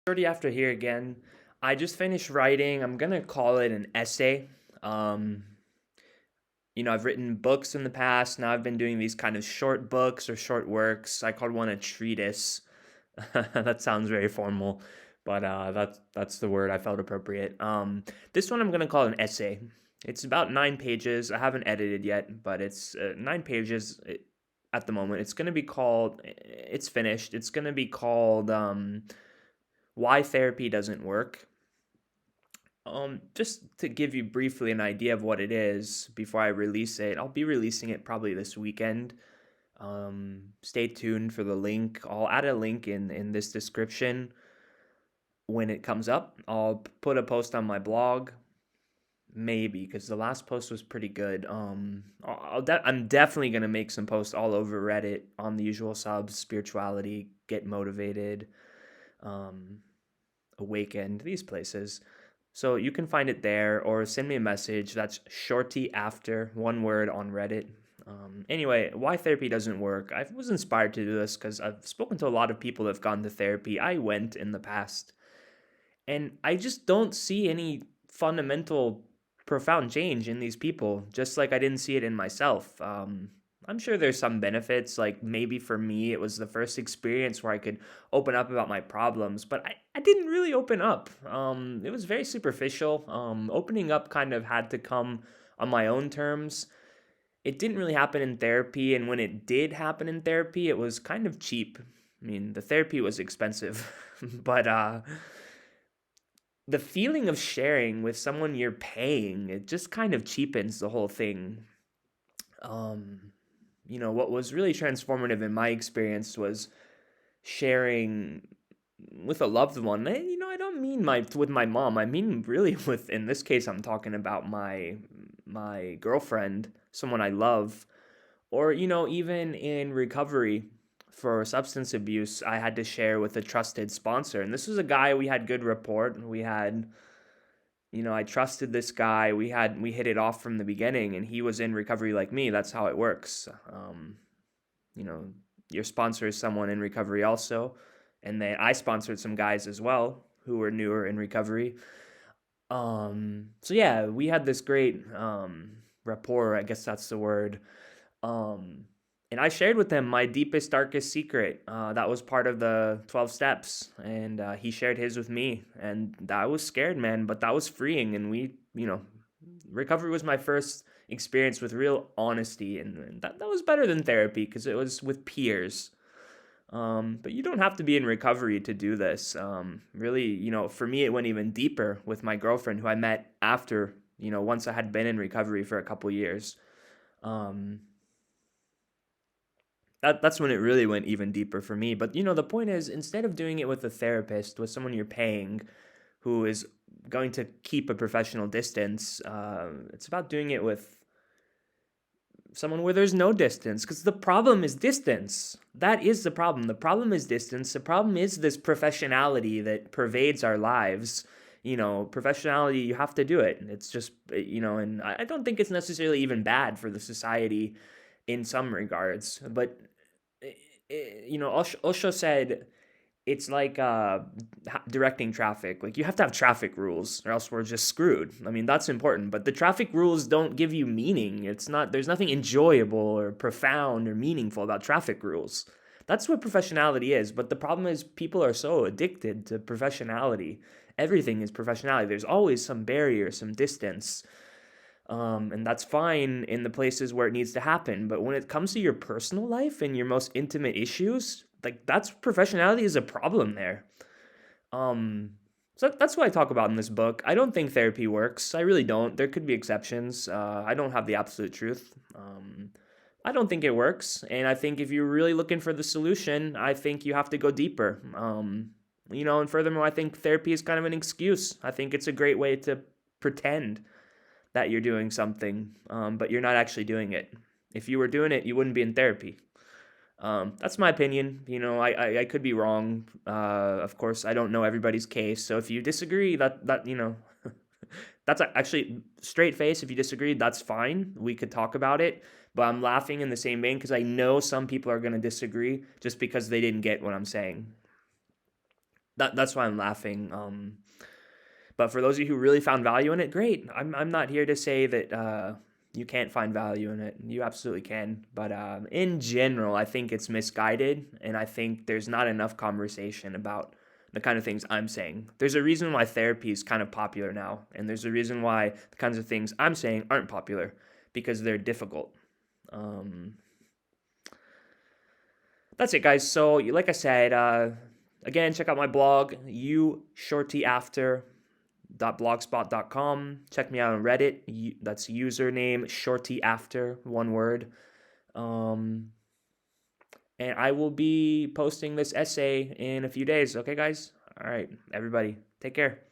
Shorty after here again. I just finished writing. I'm gonna call it an essay. Um, I've written books in the past. Now I've been doing these kind of short books or short works. I called one a treatise. That sounds very formal, but that's the word I felt appropriate. This one I'm gonna call an essay. It's about 9 pages. I haven't edited yet, but it's 9 pages at the moment. It's gonna be called. It's finished. It's gonna be called why therapy doesn't work. Just to give you briefly an idea of what it is before I release it, I'll be releasing it probably this weekend. Stay tuned for the link. I'll add a link in this description when it comes up. I'll put a post on my blog, maybe because the last post was pretty good. I'm definitely gonna make some posts all over Reddit on the usual subs, spirituality, get motivated, um, awakened, these places. So you can find it there or send me a message. That's shorty after one word on Reddit. Anyway, why therapy doesn't work. I was inspired to do this because I've spoken to a lot of people that have gone to therapy. I went in the past, and I just don't see any fundamental, profound change in these people, just like I didn't see it in myself. I'm sure there's some benefits, like maybe for me, it was the first experience where I could open up about my problems, but I didn't really open up. It was very superficial. Opening up kind of had to come on my own terms. It didn't really happen in therapy, and when it did happen in therapy, it was kind of cheap. I mean, the therapy was expensive, but the feeling of sharing with someone you're paying, it just kind of cheapens the whole thing. Um, what was really transformative in my experience was sharing with a loved one. I don't mean my with my mom. I mean really with in this case I'm talking about my girlfriend, someone I love, or even in recovery for substance abuse, I had to share with a trusted sponsor. And this was a guy we had good rapport. We had I trusted this guy. We hit it off from the beginning, and he was in recovery like me. That's how it works. You know, your sponsor is someone in recovery also, and then I sponsored some guys as well who were newer in recovery. So yeah, we had this great rapport. I guess that's the word. Um, and I shared with him my deepest, darkest secret. That was part of the 12 steps. And he shared his with me. And I was scared, man, but that was freeing. And recovery was my first experience with real honesty. And that was better than therapy because it was with peers. But you don't have to be in recovery to do this. Really, for me, it went even deeper with my girlfriend who I met after, once I had been in recovery for a couple years. Um, that's when it really went even deeper for me. But the point is, instead of doing it with a therapist, with someone you're paying, who is going to keep a professional distance, it's about doing it with someone where there's no distance. Because the problem is distance. That is the problem. The problem is distance. The problem is this professionality that pervades our lives. Professionality, you have to do it. It's just, and I don't think it's necessarily even bad for the society in some regards. But Osho said it's like directing traffic. Like you have to have traffic rules, or else we're just screwed. I mean, that's important, but the traffic rules don't give you meaning. It's not. There's nothing enjoyable or profound or meaningful about traffic rules. That's what professionality is. But the problem is, people are so addicted to professionality. Everything is professionality. There's always some barrier, some distance. And that's fine in the places where it needs to happen. But when it comes to your personal life and your most intimate issues, like that's professionality is a problem there. Um, so that's what I talk about in this book. I don't think therapy works. I really don't. There could be exceptions. I don't have the absolute truth. I don't think it works. And I think if you're really looking for the solution, I think you have to go deeper. And furthermore, I think therapy is kind of an excuse. I think it's a great way to pretend that you're doing something, but you're not actually doing it. If you were doing it, you wouldn't be in therapy. That's my opinion. I could be wrong. Of course, I don't know everybody's case. So if you disagree, that's actually straight face. If you disagree, that's fine. We could talk about it. But I'm laughing in the same vein because I know some people are going to disagree just because they didn't get what I'm saying. That's why I'm laughing. But for those of you who really found value in it, great. I'm not here to say that you can't find value in it. You absolutely can. But in general, I think it's misguided, and I think there's not enough conversation about the kind of things I'm saying. There's a reason why therapy is kind of popular now, and there's a reason why the kinds of things I'm saying aren't popular, because they're difficult. Um, that's it, guys. So, like I said, again, check out my blog, ushortyafter.blogspot.com. Check me out on Reddit. That's username shortyafter, one word. Um, and I will be posting this essay in a few days. Okay, guys? All right, everybody, take care.